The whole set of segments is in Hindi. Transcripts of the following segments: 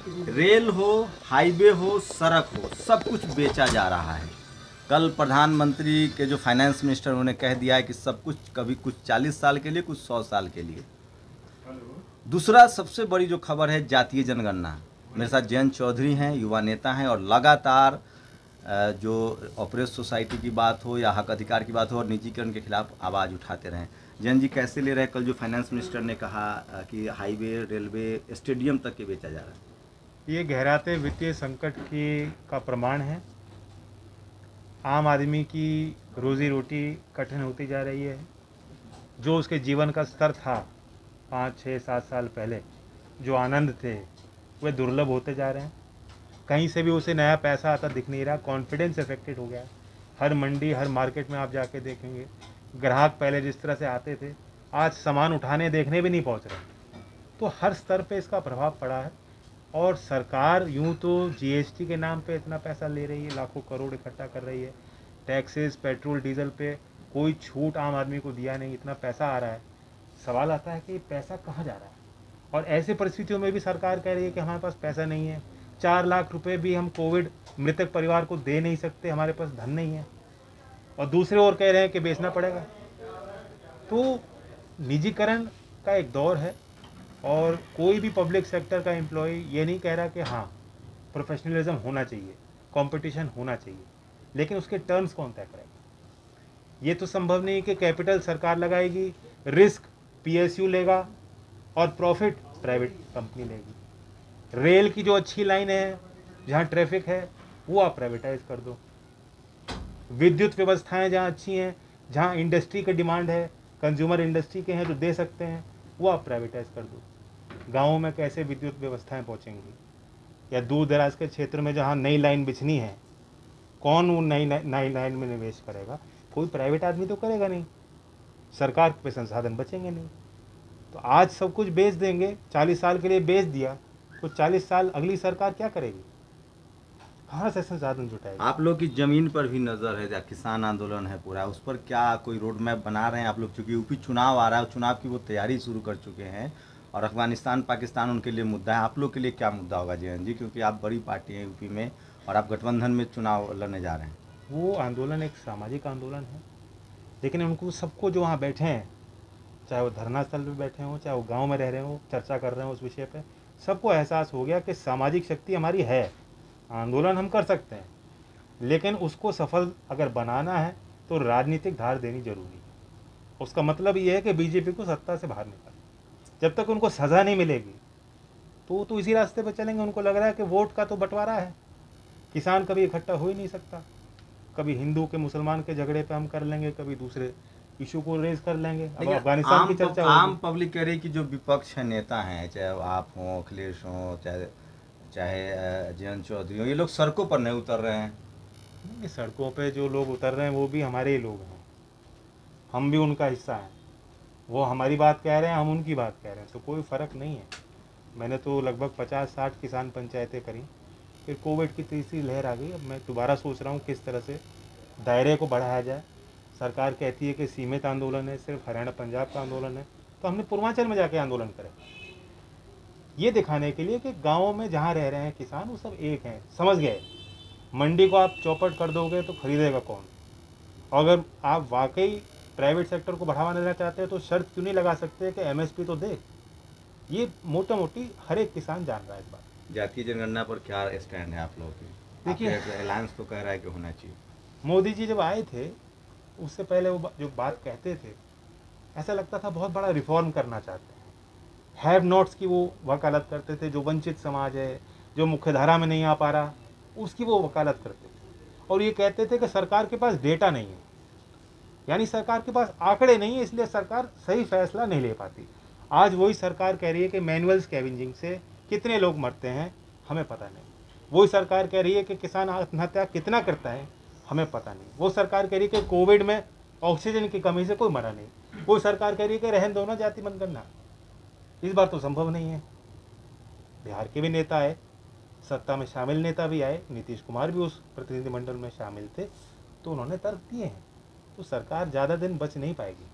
रेल हो, हाईवे हो, सड़क हो, सब कुछ बेचा जा रहा है। कल प्रधानमंत्री के जो फाइनेंस मिनिस्टर उन्होंने कह दिया है कि सब कुछ, कभी कुछ 40 साल के लिए, कुछ 100 साल के लिए। दूसरा सबसे बड़ी जो खबर है, जातीय जनगणना। मेरे साथ जयंत चौधरी हैं, युवा नेता हैं और लगातार जो ऑपरेट सोसाइटी की बात हो या हक अधिकार की बात हो और निजीकरण के खिलाफ आवाज़ उठाते रहें। जयंत जी, कैसे ले रहे हैं कल जो फाइनेंस मिनिस्टर ने कहा कि हाईवे, रेलवे, स्टेडियम तक के बेचा जा रहा है? ये गहराते वित्तीय संकट का प्रमाण है। आम आदमी की रोजी रोटी कठिन होती जा रही है। जो उसके जीवन का स्तर था 5, 6, 7 साल पहले, जो आनंद थे, वे दुर्लभ होते जा रहे हैं। कहीं से भी उसे नया पैसा आता दिख नहीं रहा। कॉन्फिडेंस अफेक्टेड हो गया है। हर मंडी, हर मार्केट में आप जाके देखेंगे, ग्राहक पहले जिस तरह से आते थे, आज सामान उठाने देखने भी नहीं पहुंच रहे। तो हर स्तर पे इसका प्रभाव पड़ा है। और सरकार यूं तो जीएसटी के नाम पे इतना पैसा ले रही है, लाखों करोड़ इकट्ठा कर रही है। टैक्सेस, पेट्रोल डीजल पे कोई छूट आम आदमी को दिया नहीं, इतना पैसा आ रहा है। सवाल आता है कि ये पैसा कहाँ जा रहा है। और ऐसे परिस्थितियों में भी सरकार कह रही है कि हमारे पास पैसा नहीं है। 4 लाख रुपए भी हम कोविड मृतक परिवार को दे नहीं सकते, हमारे पास धन नहीं है। और दूसरे ओर कह रहे हैं कि बेचना पड़ेगा। तो निजीकरण का एक दौर है। और कोई भी पब्लिक सेक्टर का एम्प्लॉय ये नहीं कह रहा कि हाँ, प्रोफेशनलिज्म होना चाहिए, कंपटीशन होना चाहिए, लेकिन उसके टर्म्स कौन तय करेगा। ये तो संभव नहीं कि कैपिटल सरकार लगाएगी, रिस्क पीएसयू लेगा और प्रॉफिट प्राइवेट कंपनी लेगी। रेल की जो अच्छी लाइन है, जहाँ ट्रैफिक है, वो आप प्राइवेटाइज कर दो। विद्युत व्यवस्थाएं जहाँ अच्छी हैं, जहाँ इंडस्ट्री की डिमांड है, कंज्यूमर इंडस्ट्री के हैं जो दे सकते हैं, वो आप प्राइवेटाइज कर दो। गाँवों में कैसे विद्युत व्यवस्थाएं पहुँचेंगी, या दूर दराज के क्षेत्र में जहाँ नई लाइन बिछनी है, कौन वो नई लाइन में निवेश करेगा? कोई प्राइवेट आदमी तो करेगा नहीं। सरकार पे संसाधन बचेंगे नहीं। तो आज सब कुछ बेच देंगे, 40 साल के लिए बेच दिया, तो 40 साल अगली सरकार क्या करेगी? कहाँ से संसाधन जुटाएगी? आप लोग की ज़मीन पर भी नज़र है, या किसान आंदोलन है पूरा, उस पर क्या कोई रोड मैप बना रहे हैं आप लोग? चूँकि यूपी चुनाव आ रहा है, चुनाव की वो तैयारी शुरू कर चुके हैं और अफगानिस्तान, पाकिस्तान उनके लिए मुद्दा है। आप लोग के लिए क्या मुद्दा होगा जयंत जी, क्योंकि आप बड़ी पार्टी हैं यूपी में और आप गठबंधन में चुनाव लड़ने जा रहे हैं? वो आंदोलन एक सामाजिक आंदोलन है, लेकिन उनको सबको जो वहाँ बैठे हैं, चाहे वो धरना स्थल पे बैठे हों, चाहे वो गांव में रह रहे हों, चर्चा कर रहे हों उस विषय पे, सबको एहसास हो गया कि सामाजिक शक्ति हमारी है। आंदोलन हम कर सकते हैं, लेकिन उसको सफल अगर बनाना है तो राजनीतिक धार देनी जरूरी है। उसका मतलब ये है कि बीजेपी को सत्ता से बाहर निकालें। जब तक उनको सज़ा नहीं मिलेगी तो इसी रास्ते पर चलेंगे। उनको लग रहा है कि वोट का तो बंटवारा है, किसान कभी इकट्ठा हो ही नहीं सकता। कभी हिंदू के मुसलमान के झगड़े पे हम कर लेंगे, कभी दूसरे इशू को रेज कर लेंगे। अब लेकिन अफगानिस्तान की चर्चा आम होगी। पब्लिक कह रही कि जो विपक्ष है, नेता हैं, चाहे वो आप हों, अखिलेश हों, चाहे चाहे जयंत चौधरी हों, ये लोग सड़कों पर नहीं उतर रहे हैं। ये सड़कों पे जो लोग उतर रहे हैं वो भी हमारे ही लोग हैं, हम भी उनका हिस्सा हैं। वो हमारी बात कह रहे हैं, हम उनकी बात कह रहे हैं, तो कोई फ़र्क नहीं है। मैंने तो लगभग 50-60 किसान पंचायतें करी, फिर कोविड की तीसरी लहर आ गई। अब मैं दोबारा सोच रहा हूँ किस तरह से दायरे को बढ़ाया जाए। सरकार कहती है कि सीमित आंदोलन है, सिर्फ हरियाणा पंजाब का आंदोलन है, तो हमने पूर्वांचल में जाके आंदोलन करें, ये दिखाने के लिए कि गाँवों में जहाँ रह रहे हैं किसान वो सब एक हैं। समझ गए, मंडी को आप चौपट कर दोगे तो खरीदेगा कौन? अगर आप वाकई प्राइवेट सेक्टर को बढ़ावा देना चाहते हैं तो शर्त क्यों नहीं लगा सकते कि एमएसपी तो दे? ये मोटा मोटी हर एक किसान जान रहा है इस बात। जातीय जनगणना पर क्या स्टैंड है आप लोगों की? देखिए, आपके अलायंस तो कह रहा है कि होना चाहिए। मोदी जी जब आए थे, उससे पहले वो जो बात कहते थे, ऐसा लगता था बहुत बड़ा रिफॉर्म करना चाहते हैं। हैव नॉट्स की वो वकालत करते थे, जो वंचित समाज है, जो मुख्यधारा में नहीं आ पा रहा, उसकी वो वकालत करते थे। और ये कहते थे कि सरकार के पास डेटा नहीं है, यानी सरकार के पास आंकड़े नहीं है, इसलिए सरकार सही फैसला नहीं ले पाती। आज वही सरकार कह रही है कि मैनुअल स्कैवेंजिंग से कितने लोग मरते हैं हमें पता नहीं। वही सरकार कह रही है कि किसान आत्महत्या कितना करता है, हमें पता नहीं। वो सरकार कह रही है कि कोविड में ऑक्सीजन की कमी से कोई मरा नहीं। वो सरकार कह रही है कि रहन दो ना जाति जनगणना। इस बार तो संभव नहीं है। बिहार के भी नेता आए, सत्ता में शामिल नेता भी आए, नीतीश कुमार भी उस प्रतिनिधिमंडल में शामिल थे, तो उन्होंने तर्क दिए हैं। तो सरकार ज़्यादा दिन बच नहीं पाएगी।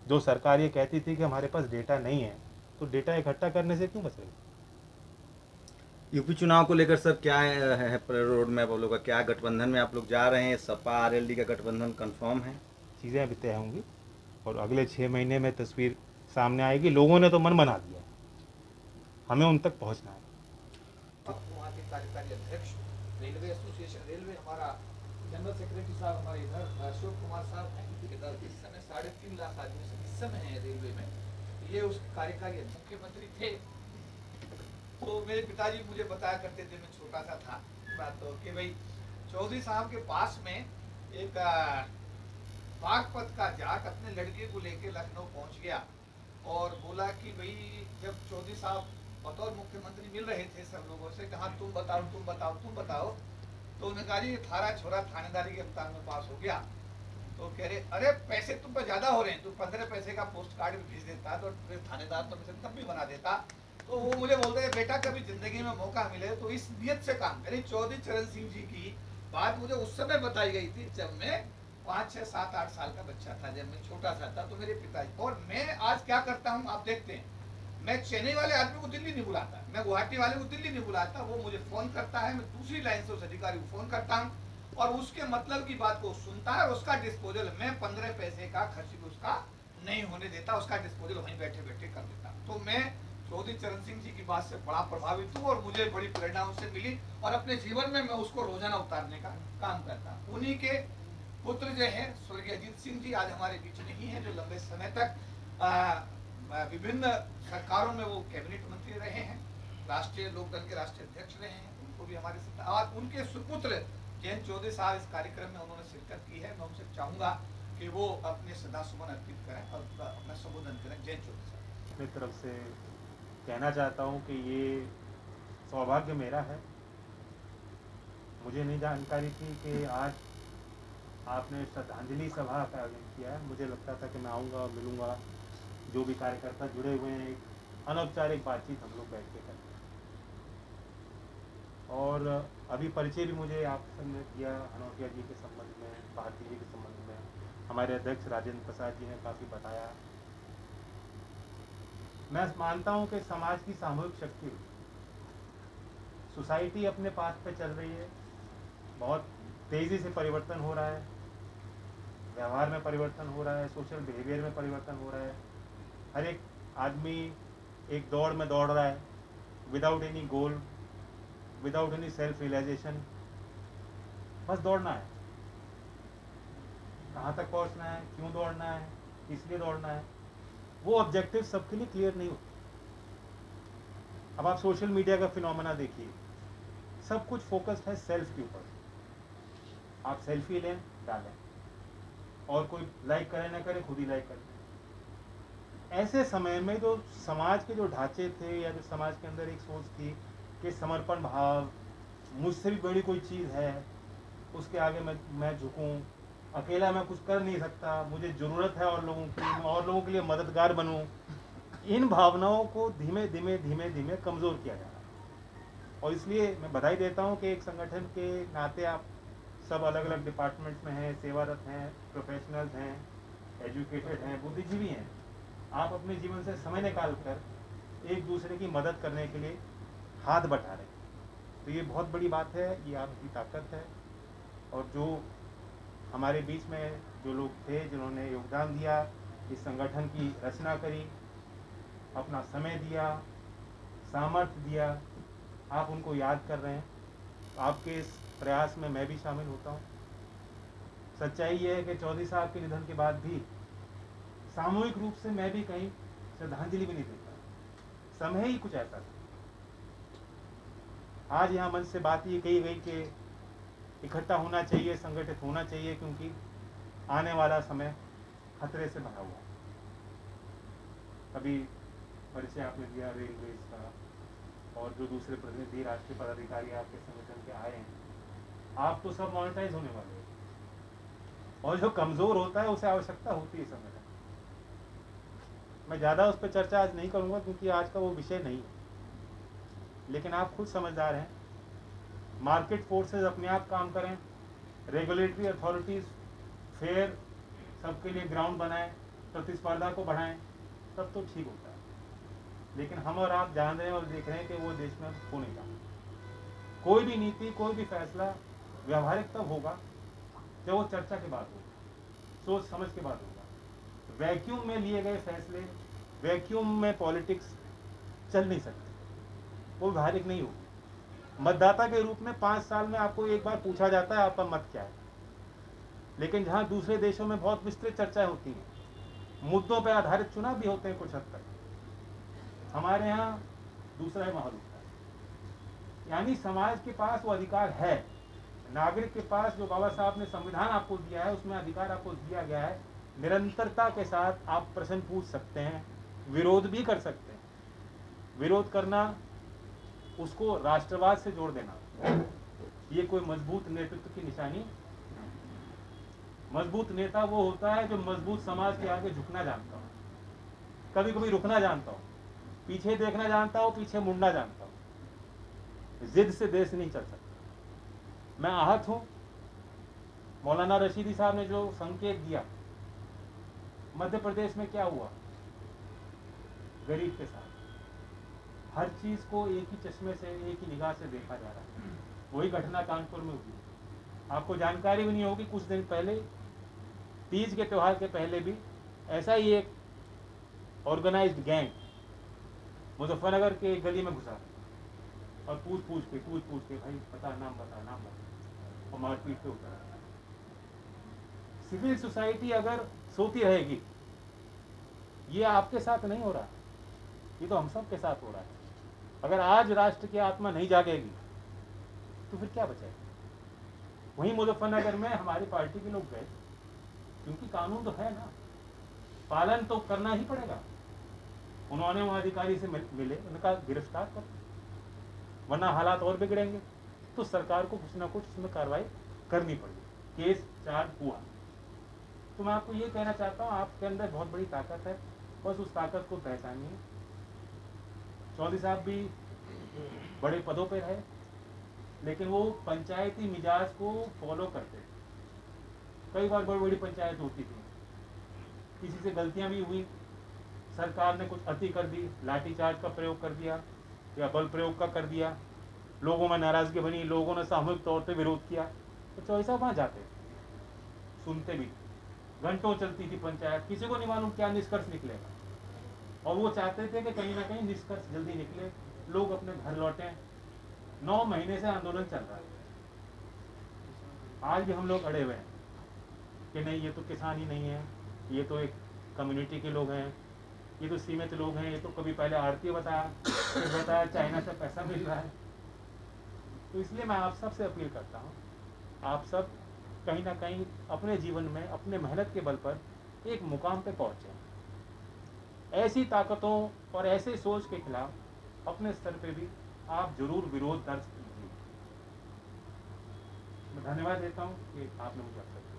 जो सरकार ये कहती थी कि हमारे पास डेटा नहीं है, तो डेटा इकट्ठा करने से क्यों बच रही? यूपी चुनाव को लेकर सर क्या है रोड मैप आप लोग का, क्या गठबंधन में आप लोग जा रहे हैं? सपा आरएलडी का गठबंधन कंफर्म है? चीज़ें अभी तय होंगी और अगले 6 महीने में तस्वीर सामने आएगी। लोगों ने तो मन बना दिया है, हमें उन तक पहुंचना है। वहाँ के कार्यकारी अध्यक्ष, रेलवे एसोसिएशन, रेलवे हमारा जनरल सेक्रेटरी साहब हमारे इधर अशोक कुमार साहब हैं, इधर इस समय 3.5 लाख आदमी से इस समय है रेलवे में, ये उसके कार्यकारी मुख्यमंत्री थे। तो मेरे पिताजी मुझे बताया करते थे, मैं छोटा सा था बात तो, कि भाई चौधरी साहब के पास में एक बागपत का जाट अपने लड़के को लेके लखनऊ पहुंच गया और बोला कि भाई जब चौधरी साहब बतौर मुख्यमंत्री मिल रहे थे सब लोगों से, कहा तुम बताओ तुम बताओ तुम बताओ, तो उन्होंने कहा जी थारा छोरा थानेदारी के इम्तिहान में पास हो गया। तो कह रहे अरे पैसे तुम पर ज्यादा हो रहे हैं, तुम 15 पैसे का पोस्ट कार्ड भी भेज देता तो फिर थानेदार तो मैं तब भी बना देता। तो वो मुझे बोलते हैं बेटा कभी जिंदगी में मौका मिले तो इस नियत से काम करें। चौधरी चरण सिंह जी की बात मुझे उस समय बताई गई थी जब मैं 5, 6, 7, 8 साल का बच्चा था, जब मैं छोटा सा था। तो मेरे पिताजी और मैं आज क्या करता हूँ आप देखते हैं, मैं चेन्नई वाले आदमी को दिल्ली नहीं बुलाता, मैं गुवाहाटी वाले को दिल्ली नहीं बुलाता, वो मुझे फोन करता है, मैं दूसरी लाइन से उस अधिकारी को फोन करता हूँ और उसके मतलब की बात को सुनता है, उसका डिस्पोजल मैं 15 पैसे का खर्च भी उसका नहीं होने देता, उसका डिस्पोजल वहीं बैठे बैठे कर देता। तो मैं चौधरी चरण सिंह जी की बात से बड़ा प्रभावित हूँ और मुझे बड़ी प्रेरणा उनसे मिली और अपने जीवन में मैं उसको रोजाना उतारने का काम करता हूँ। उन्हीं के पुत्र जो है स्वर्गीय अजीत सिंह जी आज हमारे बीच नहीं है, जो लंबे समय तक विभिन्न सरकारों में वो कैबिनेट मंत्री रहे हैं, राष्ट्रीय लोकदल के राष्ट्रीय अध्यक्ष रहे हैं, उनको भी हमारे साथ, और उनके सुपुत्र जयंत चौधरी साहब इस कार्यक्रम में उन्होंने शिरकत की है। मैं उनसे चाहूंगा कि वो अपने श्रद्धासुमन अर्पित करें और अपना संबोधन करें। जयंत चौधरी साहब। अपनी तरफ से कहना चाहता हूँ कि ये सौभाग्य मेरा है, मुझे नहीं जानकारी थी कि आज आपने श्रद्धांजलि सभा का आयोजन किया है। मुझे लगता था कि मैं आऊँगा और मिलूँगा, जो भी कार्यकर्ता जुड़े हुए हैं, एक अनौपचारिक बातचीत हम लोग बैठ के करते हैं। और अभी परिचय भी मुझे आप सबने किया अनौटिया जी के संबंध में, भारती जी के संबंध में, हमारे अध्यक्ष राजेंद्र प्रसाद जी ने काफ़ी बताया। मैं मानता हूँ कि समाज की सामूहिक शक्ति, सोसाइटी अपने पाथ पे चल रही है, बहुत तेज़ी से परिवर्तन हो रहा है, व्यवहार में परिवर्तन हो रहा है, सोशल बिहेवियर में परिवर्तन हो रहा है। हर एक आदमी एक दौड़ में दौड़ रहा है, without any goal, without any self realization, बस दौड़ना है। कहाँ तक पहुँचना है, क्यों दौड़ना है, इसलिए दौड़ना है, वो ऑब्जेक्टिव सबके लिए क्लियर नहीं होते। अब आप सोशल मीडिया का फिनोमेना देखिए, सब कुछ फोकस्ड है सेल्फ के ऊपर। आप सेल्फी लें, डालें, और कोई लाइक करे ना करे, खुद ही लाइक करें। ऐसे समय में जो समाज के जो ढांचे थे या जो समाज के अंदर एक सोच थी कि समर्पण भाव, मुझसे भी बड़ी कोई चीज़ है, उसके आगे मैं झुकूं, अकेला मैं कुछ कर नहीं सकता, मुझे ज़रूरत है और लोगों की, मैं और लोगों के लिए मददगार बनूं, इन भावनाओं को धीमे धीमे कमज़ोर किया जा रहा है। और इसलिए मैं बधाई देता हूं कि एक संगठन के नाते आप सब अलग अलग डिपार्टमेंट्स में हैं, सेवारत हैं, प्रोफेशनल्स हैं, एजुकेटेड हैं, बुद्धिजीवी हैं, आप अपने जीवन से समय निकाल कर एक दूसरे की मदद करने के लिए हाथ बटा रहे हैं। तो ये बहुत बड़ी बात है, ये आपकी ताकत है। और जो हमारे बीच में जो लोग थे जिन्होंने योगदान दिया, इस संगठन की रचना करी, अपना समय दिया, सामर्थ्य दिया, आप उनको याद कर रहे हैं। तो आपके इस प्रयास में मैं भी शामिल होता हूँ। सच्चाई ये है कि चौधरी साहब के निधन के बाद भी सामूहिक रूप से मैं भी कहीं श्रद्धांजलि भी नहीं देता, समय ही कुछ ऐसा था। आज यहाँ मंच से बात ये कही गई कि इकट्ठा होना चाहिए, संगठित होना चाहिए, क्योंकि आने वाला समय खतरे से भरा हुआ है। अभी परिचय आपने दिया रेलवेज का, और जो दूसरे प्रतिनिधि राष्ट्रीय पदाधिकारी आपके संगठन के आए हैं, आप तो सब मोनेटाइज होने वाले हैं, और जो कमज़ोर होता है उसे आवश्यकता होती है संगठन। मैं ज़्यादा उस पर चर्चा आज नहीं करूँगा क्योंकि आज का वो विषय नहीं है, लेकिन आप खुद समझदार हैं। मार्केट फोर्सेस अपने आप काम करें, रेगुलेटरी अथॉरिटीज़ फेयर सबके लिए ग्राउंड बनाएं, प्रतिस्पर्धा को बढ़ाएं, तब तो ठीक होता है। लेकिन हम और आप जान रहे हैं और देख रहे हैं कि वो देश में हो नहीं रहा। कोई भी नीति, कोई भी फैसला व्यावहारिक तब होगा जब वो चर्चा के बाद होगा, सोच समझ के बाद होगा। वैक्यूम में लिए गए फैसले, वैक्यूम में पॉलिटिक्स चल नहीं सकती, वो व्यावहारिक नहीं होगी। मतदाता के रूप में 5 साल में आपको एक बार पूछा जाता है आपका मत क्या है, लेकिन जहाँ दूसरे देशों में बहुत विस्तृत चर्चाएं होती हैं, मुद्दों पर आधारित चुनाव भी होते हैं कुछ हद तक, हमारे यहाँ दूसरा ही माहौल होता है। यानी समाज के पास वो अधिकार है, नागरिक के पास जो बाबा साहब ने संविधान आपको दिया है उसमें अधिकार आपको दिया गया है। निरंतरता के साथ आप प्रश्न पूछ सकते हैं, विरोध भी कर सकते हैं। विरोध करना, उसको राष्ट्रवाद से जोड़ देना, ये कोई मजबूत नेतृत्व की निशानी। मजबूत नेता वो होता है जो मजबूत समाज के आगे झुकना जानता हो, कभी कभी रुकना जानता हो, पीछे देखना जानता हो, पीछे मुड़ना जानता हो। जिद से देश नहीं चल सकता। मैं आहत हूं, मौलाना रशीदी साहब ने जो संकेत दिया, मध्य प्रदेश में क्या हुआ गरीब के साथ, हर चीज को एक ही चश्मे से, एक ही निगाह से देखा जा रहा है। वही घटना कानपुर में हुई, आपको जानकारी भी नहीं होगी। कुछ दिन पहले, तीज के त्यौहार के पहले भी ऐसा ही एक ऑर्गेनाइज्ड गैंग मुजफ्फरनगर के एक गली में घुसा और पूछ पूछ के भाई बता, नाम बता, और मारपीट पे उतरा। सिविल सोसाइटी अगर सोती रहेगी, ये आपके साथ नहीं हो रहा, ये तो हम सब के साथ हो रहा है। अगर आज राष्ट्र की आत्मा नहीं जागेगी तो फिर क्या बचेगा। वहीं मुजफ्फरनगर में हमारी पार्टी के लोग गए, क्योंकि कानून तो है ना, पालन तो करना ही पड़ेगा। उन्होंने वहाँ अधिकारी से मिले, उन्होंने कहा गिरफ्तार करो, वरना हालात और बिगड़ेंगे। तो सरकार को कुछ ना कुछ उसमें कार्रवाई करनी पड़ेगी। केस चार्ज हुआ। तो मैं आपको ये कहना चाहता हूँ, आपके अंदर बहुत बड़ी ताकत है, बस उस ताकत को पहचानिए। चौधरी साहब भी बड़े पदों पर रहे, लेकिन वो पंचायती मिजाज को फॉलो करते थे। कई बार बड़ी बड़ी पंचायत होती थी, किसी से गलतियां भी हुई, सरकार ने कुछ अति कर दी, लाठीचार्ज का प्रयोग कर दिया या बल प्रयोग का कर दिया, लोगों में नाराजगी बनी, लोगों ने सामूहिक तौर पर विरोध किया, तो चौधरी साहब वहाँ जाते, सुनते भी, घंटों चलती थी पंचायत, किसी को नहीं मालूम क्या निष्कर्ष निकलेगा, और वो चाहते थे कि कहीं ना कहीं निष्कर्ष जल्दी निकले, लोग अपने घर लौटें। 9 महीने से आंदोलन चल रहा है। आज भी हम लोग अड़े हुए हैं कि नहीं, ये तो किसान ही नहीं है, ये तो एक कम्युनिटी के लोग हैं, ये तो सीमित लोग हैं, ये तो कभी पहले आड़ती बताया, फिर बताया चाइना से पैसा मिल रहा है। तो इसलिए मैं आप सब से अपील करता हूँ, आप सब कहीं ना कहीं अपने जीवन में अपने मेहनत के बल पर एक मुकाम पे पहुँचें। ऐसी ताकतों और ऐसे सोच के खिलाफ अपने स्तर पे भी आप जरूर विरोध दर्ज कीजिए। मैं धन्यवाद देता हूँ कि आपने मुझे अवसर दिया।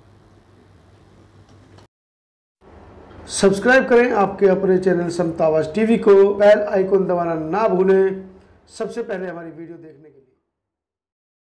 सब्सक्राइब करें आपके अपने चैनल समता आवाज़ टीवी को, बेल आइकन दबाना ना भूलें, सबसे पहले हमारी वीडियो देखने के लिए।